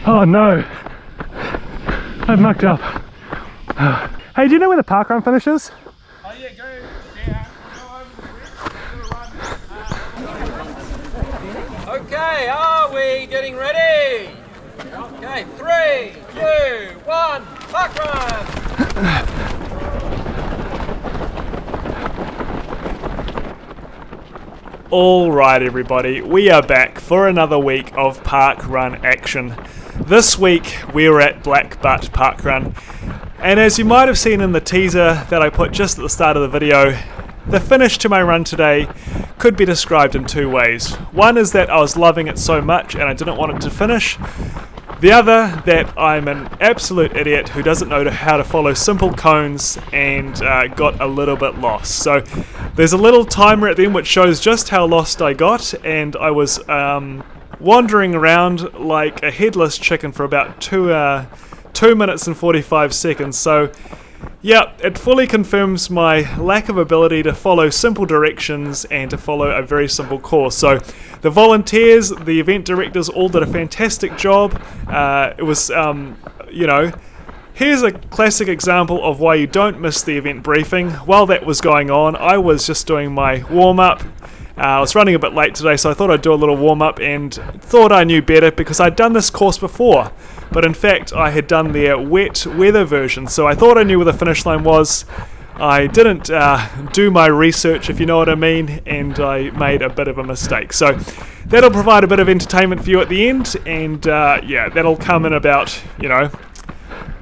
Oh no, I've mucked up. Hey, do you know where the parkrun finishes? Oh yeah, go down, go over the bridge. Okay, are we getting ready? Okay, 3, 2, 1, parkrun! Alright everybody, we are back for another week of parkrun action. This week we're at Blackbutt parkrun, and as you might have seen in the teaser that I put just at the start of the video, the finish to my run today could be described in two ways. One is that I was loving it so much and I didn't want it to finish. The other, that I'm an absolute idiot who doesn't know how to follow simple cones and got a little bit lost. So there's a little timer at the end which shows just how lost I got, and I was wandering around like a headless chicken for about 2 minutes and 45 seconds. So yeah, it fully confirms my lack of ability to follow simple directions and to follow a very simple course. So the volunteers, the event directors all did a fantastic job. It was, here's a classic example of why you don't miss the event briefing. While that was going on, I was just doing my warm-up. I was running a bit late today, so I thought I'd do a little warm-up and thought I knew better because I'd done this course before. But in fact, I had done their wet weather version, so I thought I knew where the finish line was. I didn't do my research, if you know what I mean, and I made a bit of a mistake. So that'll provide a bit of entertainment for you at the end, and yeah, that'll come in about,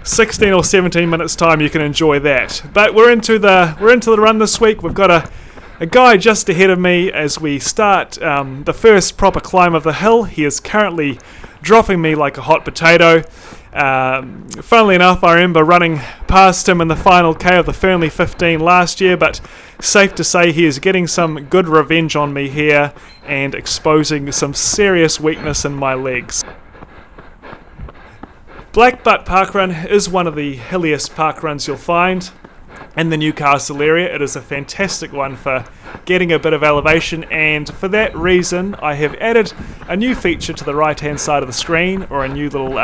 16 or 17 minutes time. You can enjoy that. But we're into the run this week. We've got a guy just ahead of me as we start the first proper climb of the hill. He is currently dropping me like a hot potato. Funnily enough, I remember running past him in the final K of the Fernley 15 last year, but safe to say he is getting some good revenge on me here and exposing some serious weakness in my legs. Blackbutt parkrun is one of the hilliest parkruns you'll find in the Newcastle area. It is a fantastic one for getting a bit of elevation, and for that reason I have added a new feature to the right hand side of the screen, or a new little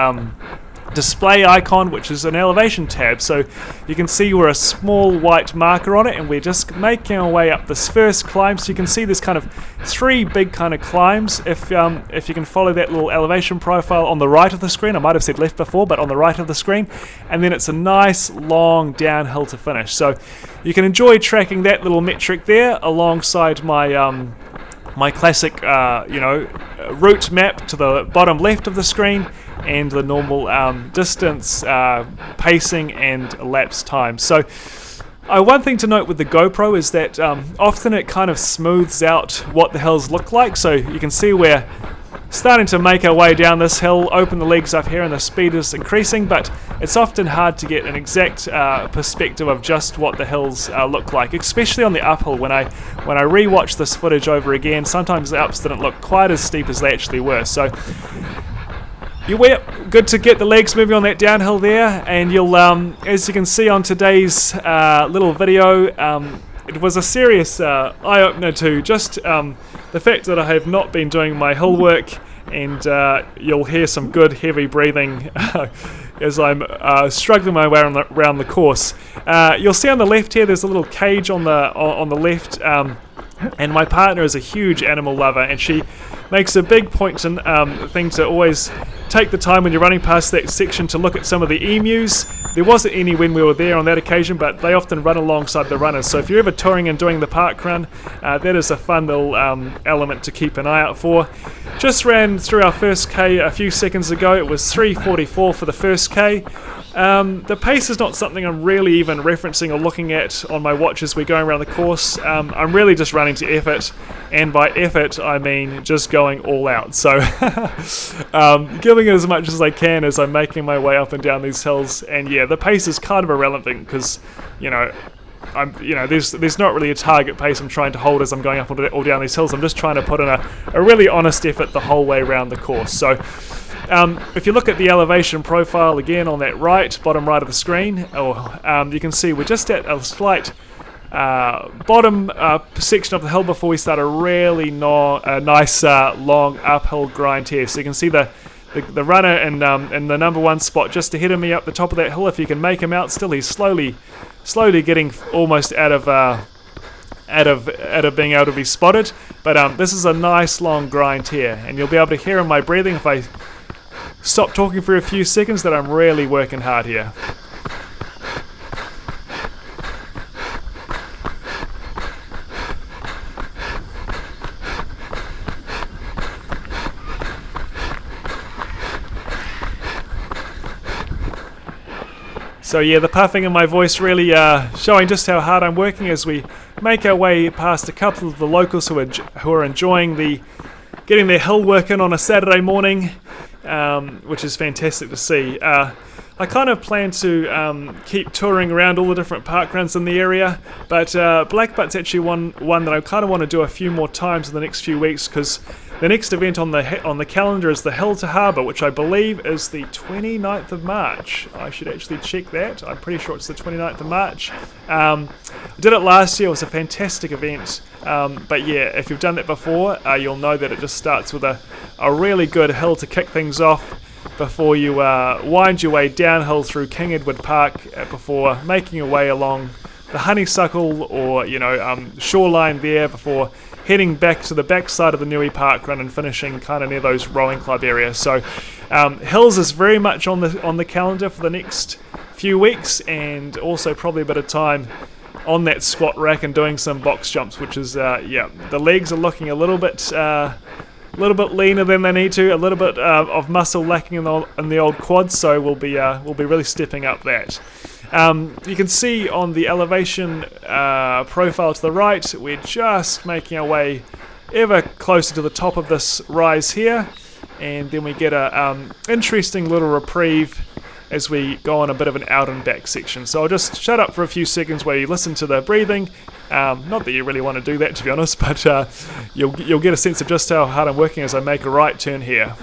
display icon, which is an elevation tab. So you can see we're a small white marker on it, and we're just making our way up this first climb. So you can see there's kind of 3 big kind of climbs. If you can follow that little elevation profile on the right of the screen, I might have said left before, but on the right of the screen, and then it's a nice long downhill to finish. So you can enjoy tracking that little metric there alongside my my classic route map to the bottom left of the screen, and the normal distance, pacing and lapse time. So one thing to note with the GoPro is that often it kind of smooths out what the hills look like. So you can see we're starting to make our way down this hill, open the legs up here, and the speed is increasing, but it's often hard to get an exact perspective of just what the hills look like, especially on the uphill. When I rewatch this footage over again, sometimes the ups didn't look quite as steep as they actually were. So good to get the legs moving on that downhill there, and you'll, as you can see on today's little video, it was a serious eye-opener to just the fact that I have not been doing my hill work, and you'll hear some good heavy breathing as I'm struggling my way around the course. You'll see on the left here there's a little cage on the left, and my partner is a huge animal lover, and she makes a big point thing to always take the time when you're running past that section to look at some of the emus. There wasn't any when we were there on that occasion, but they often run alongside the runners. So if you're ever touring and doing the parkrun, that is a fun little element to keep an eye out for. Just ran through our first K a few seconds ago. It was 3:44 for the first K. The pace is not something I'm really even referencing or looking at on my watch as we're going around the course. I'm really just running to effort, and by effort I mean just going all out. So giving it as much as I can as I'm making my way up and down these hills. And yeah, the pace is kind of irrelevant because there's not really a target pace I'm trying to hold as I'm going up or down these hills. I'm just trying to put in a really honest effort the whole way around the course. So if you look at the elevation profile again on that bottom right of the screen, you can see we're just at a slight bottom section of the hill before we start a really nice long uphill grind here. So you can see the the runner in the number 1 spot just ahead of me up the top of that hill. If you can make him out, still he's slowly getting almost out of being able to be spotted. But this is a nice long grind here, and you'll be able to hear in my breathing if I stop talking for a few seconds that I'm really working hard here. So yeah, the puffing in my voice really showing just how hard I'm working as we make our way past a couple of the locals who are enjoying getting their hill work in on a Saturday morning, which is fantastic to see. I kind of plan to keep touring around all the different parkruns in the area, but Blackbutt's actually one that I kind of want to do a few more times in the next few weeks, because the next event on the calendar is the Hill to Harbour, which I believe is the 29th of March. I should actually check that. I'm pretty sure it's the 29th of March. I did it last year. It was a fantastic event. But yeah, if you've done that before, you'll know that it just starts with a really good hill to kick things off before you wind your way downhill through King Edward Park before making your way along the Honeysuckle or shoreline there before heading back to the back side of the Nui Park Run and finishing kind of near those rowing club areas. So hills is very much on the calendar for the next few weeks, and also probably a bit of time on that squat rack and doing some box jumps, which is the legs are looking a little bit leaner than they need to, a little bit of muscle lacking in the old quads, so we'll be really stepping up that. You can see on the elevation profile to the right, we're just making our way ever closer to the top of this rise here, and then we get a interesting little reprieve as we go on a bit of an out and back section. So I'll just shut up for a few seconds where you listen to the breathing. Not that you really want to do that, to be honest, but you'll get a sense of just how hard I'm working as I make a right turn here.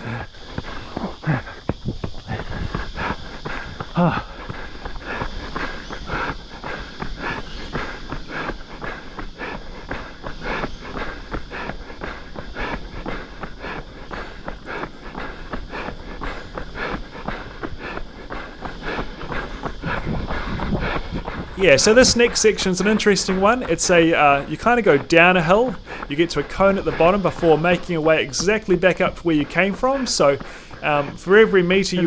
Yeah, so this next section's an interesting one. It's you kind of go down a hill, you get to a cone at the bottom before making your way exactly back up to where you came from. So for every metre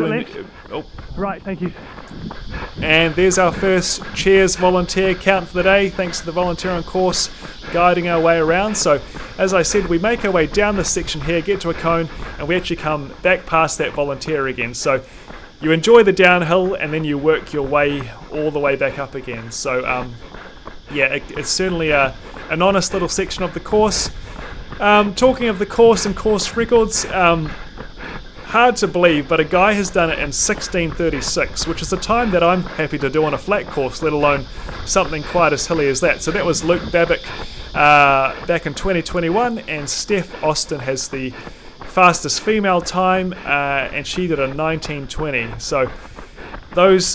Right, thank you. And there's our first Cheers volunteer count for the day, thanks to the volunteer on course guiding our way around. So as I said, we make our way down this section here, get to a cone, and we actually come back past that volunteer again. So you enjoy the downhill and then you work your way all the way back up again. So it's certainly an honest little section of the course. Talking of the course and course records, hard to believe, but a guy has done it in 16:36, which is a time that I'm happy to do on a flat course, let alone something quite as hilly as that. So that was Luke Babbitt back in 2021, and Steph Austin has the fastest female time, and she did a 19:20. So those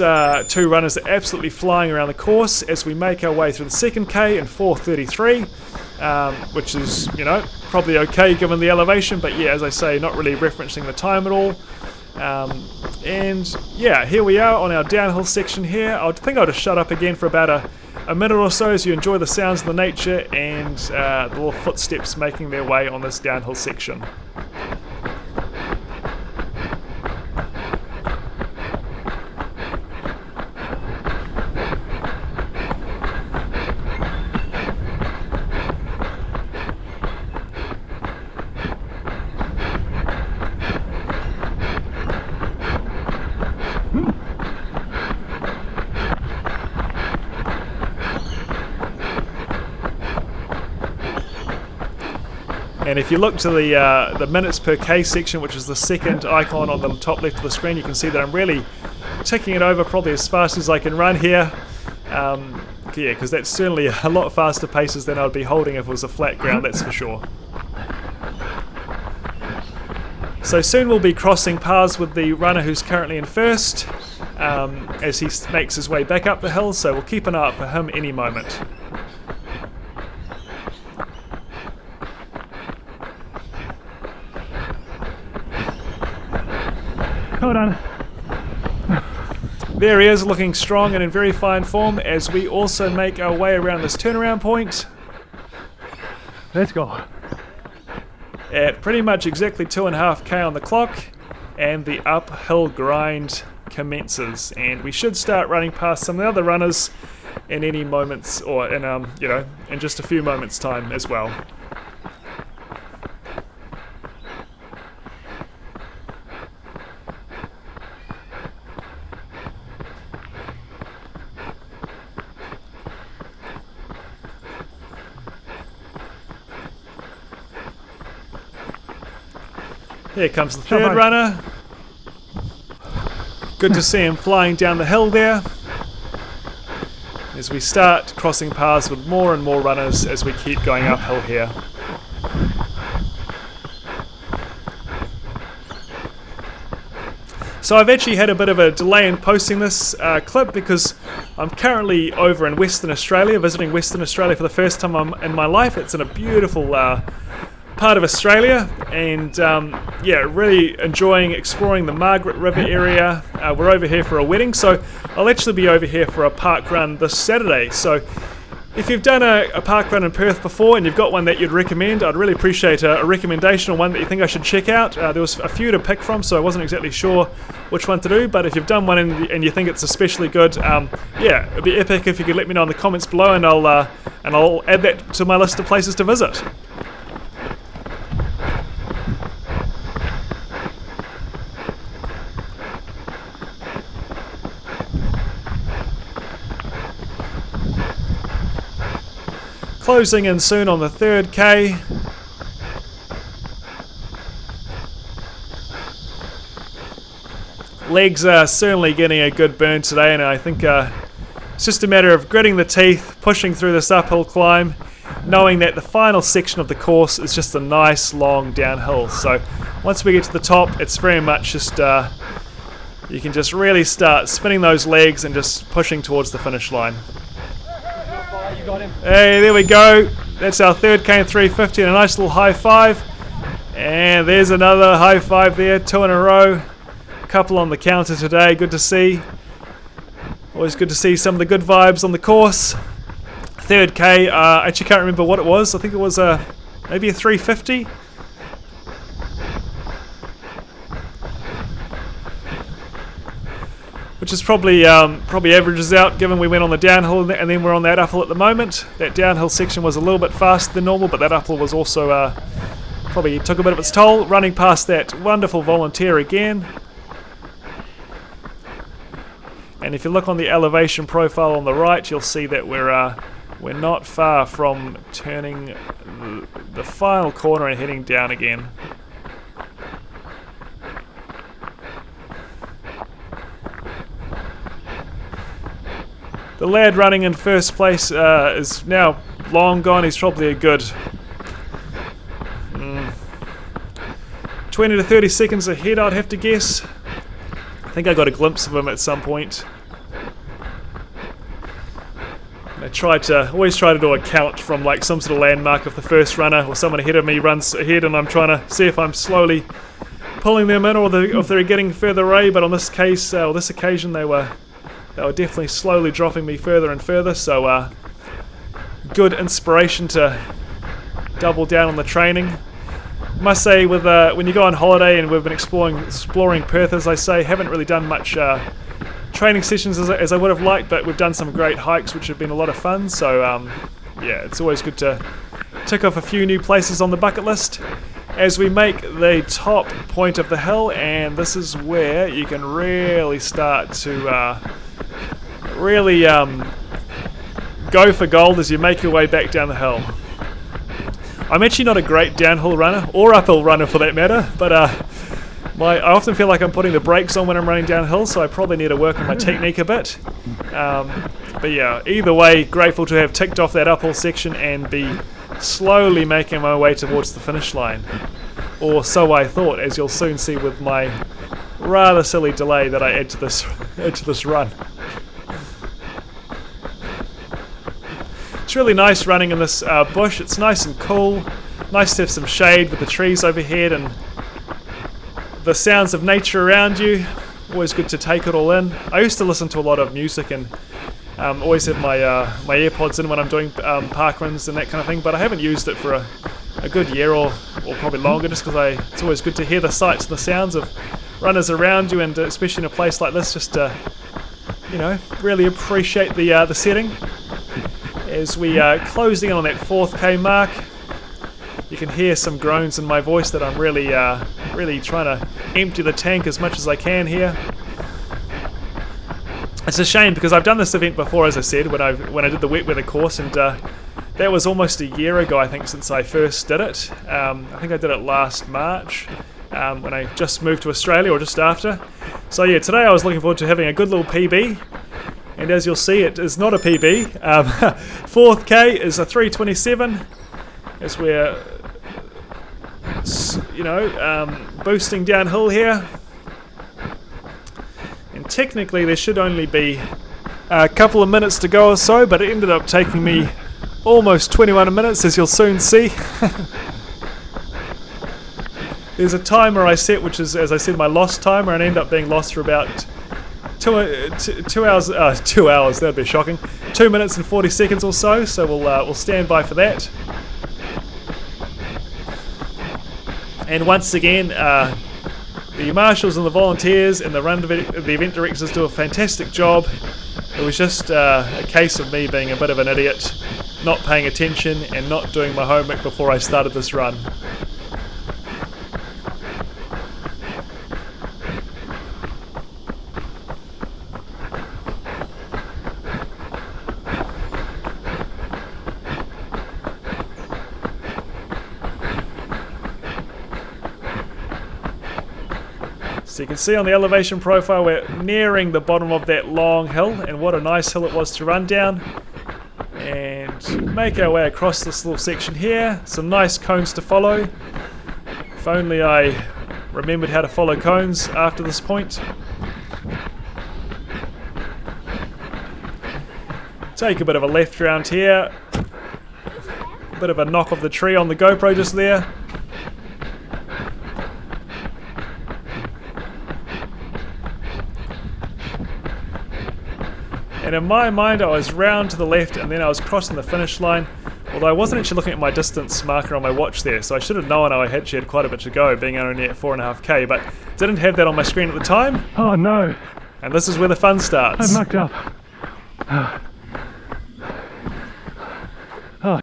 two runners are absolutely flying around the course as we make our way through the second K in 4:33, which is probably okay given the elevation, but yeah, as I say, not really referencing the time at all. And yeah, here we are on our downhill section here. I think I'll just shut up again for about a minute or so as you enjoy the sounds of the nature and the little footsteps making their way on this downhill section. And if you look to the minutes per K section, which is the second icon on the top left of the screen, you can see that I'm really ticking it over probably as fast as I can run here. Because that's certainly a lot faster paces than I'd be holding if it was a flat ground, that's for sure. So soon we'll be crossing paths with the runner who's currently in first as he makes his way back up the hill, so we'll keep an eye out for him any moment. Well done. There he is, looking strong and in very fine form as we also make our way around this turnaround point Let's go. at pretty much exactly 2.5k on the clock, and the uphill grind commences, and we should start running past some of the other runners in any moments, or in in just a few moments time as well. Here comes the third runner. Good to see him flying down the hill there as we start crossing paths with more and more runners as we keep going uphill here. So I've actually had a bit of a delay in posting this clip because I'm currently over in Western Australia, visiting Western Australia for the first time in my life. It's in a beautiful part of Australia, and really enjoying exploring the Margaret River area. We're over here for a wedding, so I'll actually be over here for a park run this Saturday. So if you've done a park run in Perth before and you've got one that you'd recommend, I'd really appreciate a recommendation on one that you think I should check out. There was a few to pick from, so I wasn't exactly sure which one to do, but if you've done one and you think it's especially good, it'd be epic if you could let me know in the comments below, and I'll add that to my list of places to visit. Closing in soon on the 3rd K. Legs are certainly getting a good burn today, and I think it's just a matter of gritting the teeth, pushing through this uphill climb, knowing that the final section of the course is just a nice long downhill. So once we get to the top, it's very much just you can just really start spinning those legs and just pushing towards the finish line. Hey, there we go. That's our 3rd K in 350 and a nice little high five. And there's another high five there, 2 in a row. A couple on the counter today, good to see. Always good to see some of the good vibes on the course. 3rd K, I actually can't remember what it was. I think it was maybe a 350. Which is probably averages out, given we went on the downhill and then we're on that uphill at the moment. That downhill section was a little bit faster than normal, but that uphill was also probably took a bit of its toll. Running past that wonderful volunteer again. And if you look on the elevation profile on the right, you'll see that we're not far from turning the final corner and heading down again. The lad running in first place is now long gone. He's probably a good 20 to 30 seconds ahead, I'd have to guess. I think I got a glimpse of him at some point. I always try to do a count from like some sort of landmark of the first runner or someone ahead of me runs ahead, and I'm trying to see if I'm slowly pulling them in or if they're getting further away. But on this case, or this occasion, they were definitely slowly dropping me further and further, so good inspiration to double down on the training. I must say, with when you go on holiday, and we've been exploring Perth, as I say, haven't really done much training sessions as I would have liked, but we've done some great hikes which have been a lot of fun, so it's always good to tick off a few new places on the bucket list as we make the top point of the hill, and this is where you can really start to go for gold as you make your way back down the hill. I'm actually not a great downhill runner, or uphill runner for that matter, but I often feel like I'm putting the brakes on when I'm running downhill, so I probably need to work on my technique a bit. But yeah, either way, grateful to have ticked off that uphill section and be slowly making my way towards the finish line. Or so I thought, as you'll soon see with my rather silly delay that I add to this run. It's really nice running in this bush. It's nice and cool. Nice to have some shade with the trees overhead, and the sounds of nature around you. Always good to take it all in. I used to listen to a lot of music and always have my my AirPods in when I'm doing park runs and that kind of thing, but I haven't used it for a good year or probably longer, just because it's always good to hear the sights and the sounds of runners around you, and especially in a place like this, just to really appreciate the setting. As we closing in on that 4th mark, you can hear some groans in my voice that I'm really trying to empty the tank as much as I can here. It's a shame because I've done this event before, as I said, when I did the wet weather course, and that was almost a year ago, I think, since I first did it. I think I did it last March when I just moved to Australia, or just after. So yeah, today I was looking forward to having a good little PB. And as you'll see, it is not a PB. 4th K is a 3:27, as we're, boosting downhill here. And technically there should only be a couple of minutes to go or so, but it ended up taking me almost 21 minutes, as you'll soon see. There's a timer I set, which is, as I said, my lost timer, and I end up being lost for about 2 hours. 2 hours, that'd be shocking. 2 minutes and 40 seconds or so. So we'll stand by for that. And once again, the marshals and the volunteers and the event directors do a fantastic job. It was just a case of me being a bit of an idiot, not paying attention and not doing my homework before I started this run. So you can see on the elevation profile we're nearing the bottom of that long hill, and what a nice hill it was to run down. And make our way across this little section here. Some nice cones to follow. If only I remembered how to follow cones after this point. Take a bit of a left round here. A bit of a knock of the tree on the GoPro just there. And in my mind I was round to the left and then I was crossing the finish line, although I wasn't actually looking at my distance marker on my watch there, so I should have known I actually had quite a bit to go, being only at 4.5k, but didn't have that on my screen at the time. Oh no! And this is where the fun starts. I mucked up. Oh.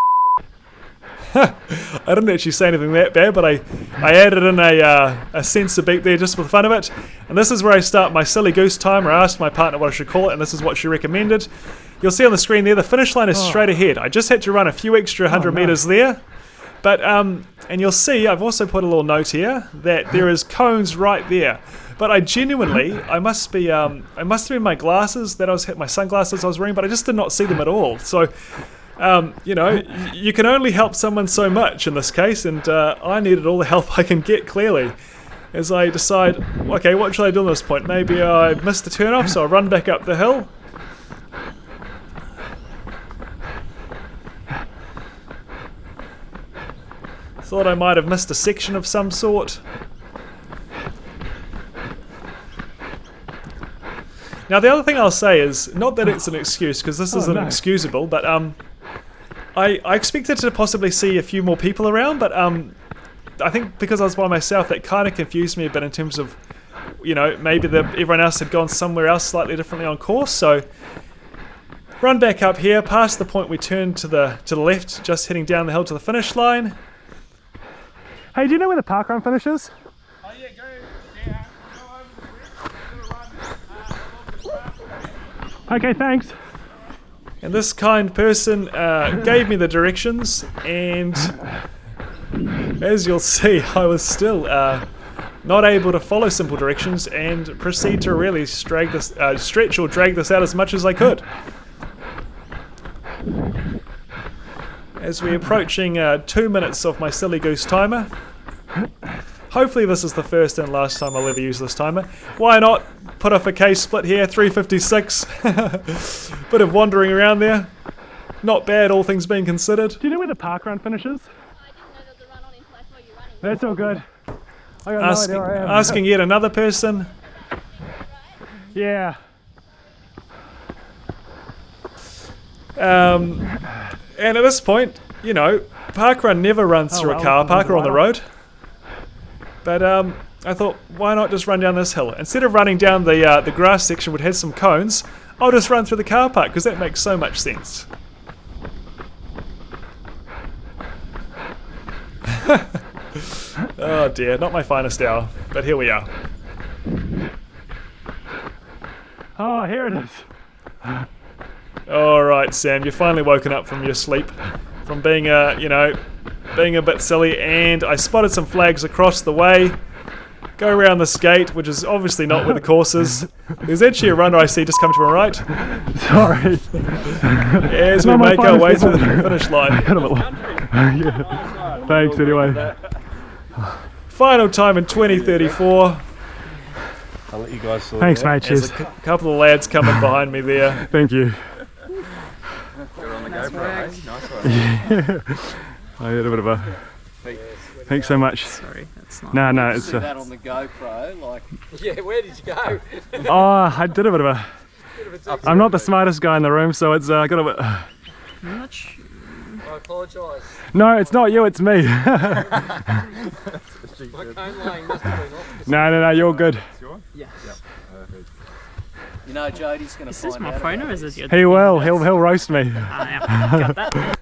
I didn't actually say anything that bad, but I added in a sensor beep there just for the fun of it. And this is where I start my silly goose timer. I asked my partner what I should call it, and this is what she recommended. You'll see on the screen there, the finish line is straight ahead. I just had to run a few extra 100 meters there. But, and you'll see, I've also put a little note here, that there is cones right there. But I genuinely, I must have been my glasses that my sunglasses I was wearing, but I just did not see them at all. So, you can only help someone so much in this case, and I needed all the help I can get, clearly. As I decide, okay, what should I do at this point? Maybe I missed the turn-off, so I'll run back up the hill. Thought I might have missed a section of some sort. Now the other thing I'll say is, not that it's an excuse, because this isn't excusable, but I expected to possibly see a few more people around, but I think because I was by myself, that kind of confused me a bit in terms of, maybe everyone else had gone somewhere else slightly differently on course. So run back up here, past the point we turned to the left, just heading down the hill to the finish line. Hey, do you know where the parkrun finishes? Oh yeah, go over the rest. Okay, thanks. And this kind person gave me the directions, and as you'll see, I was still not able to follow simple directions and proceed to really stretch or drag this out as much as I could. As we're approaching 2 minutes of my silly goose timer. Hopefully this is the first and last time I'll ever use this timer. Why not put off a case split here, 3:56. Bit of wandering around there. Not bad, all things being considered. Do you know where the parkrun finishes? I didn't know there was a run on until I saw you running. That's all good. I got no idea where I am. Asking yet another person. Yeah. And at this point, you know, parkrun never runs through a car park or on the road. But I thought, why not just run down this hill? Instead of running down the grass section which has some cones, I'll just run through the car park because that makes so much sense. Oh dear, not my finest hour, but here we are. Oh, here it is. Alright Sam, you've finally woken up from your sleep, from being being a bit silly, and I spotted some flags across the way. Go around this gate, which is obviously not where the course is. There's actually a runner I see just come to my right. Sorry. As we make our way to the finish line. Yeah. Thanks anyway. Final time in 2034. I'll let you guys sort Thanks it out. mate, There's cheers. a couple of lads coming behind me there. Thank you. You're on the GoPro, eh? Nice one. I had a bit of a... Thanks so much. Sorry, that's not. No, it's See that on the GoPro, like... Yeah, where did you go? Oh, I did a bit of a... I'm not the smartest guy in the room, so it's got a bit... I'm not sure. I apologise. No, it's not you, it's me. My cone line must have been off. No, you're good. Yes. You know, Jody's going to Is this find my out phone about or is this. this your? He will, he'll roast me. Yeah, got that.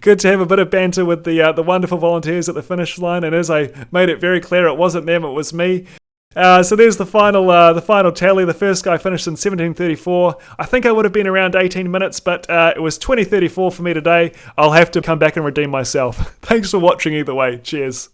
Good to have a bit of banter with the wonderful volunteers at the finish line, and as I made it very clear, it wasn't them, it was me. So there's the final tally. The first guy finished in 17:34. I think I would have been around 18 minutes, but it was 20:34 for me today. I'll have to come back and redeem myself. Thanks for watching either way. Cheers.